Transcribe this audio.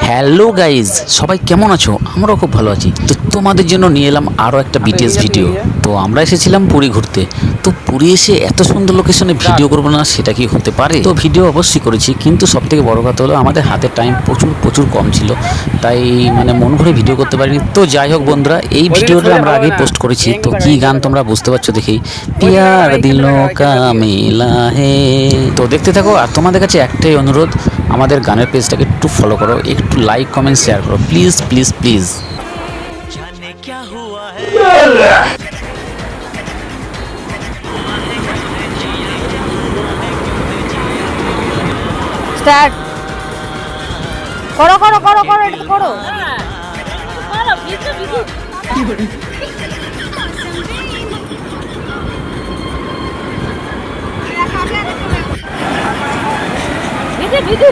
Hello guys, সবাই কেমন আছো? আমরাও খুব ভালো আছি। তো তোমাদের জন্য নিয়ে এলাম আরও একটা বিটিএস ভিডিও। তো আমরা এসেছিলাম পুরী ঘুরতে। তো পুরী এসে এত সুন্দর লোকেশনে ভিডিও করবো না, সেটা কি হতে পারে? তো ভিডিও অবশ্যই করেছি, কিন্তু সব থেকে বড় কথা হলো আমাদের হাতে টাইম প্রচুর কম ছিল, তাই মন ভরে ভিডিও করতে পারিনি। তো যাই হোক বন্ধুরা, এই ভিডিওটা আমরা আগেই পোস্ট করেছি। তো কি গান তোমরা বুঝতে পারছো দেখেই, পিয়ার দিলো কা মেলা হে। তো দেখতে থাকো। আর তোমাদের কাছে একটাই অনুরোধ, আমাদের গানের পেজটাকে একটু ফলো করো, একটু লাইক কমেন্ট শেয়ার করো, প্লিজ প্লিজ প্লিজ। স্টার্ট করো করো করো করো এটা করো। ভিজু ভিজু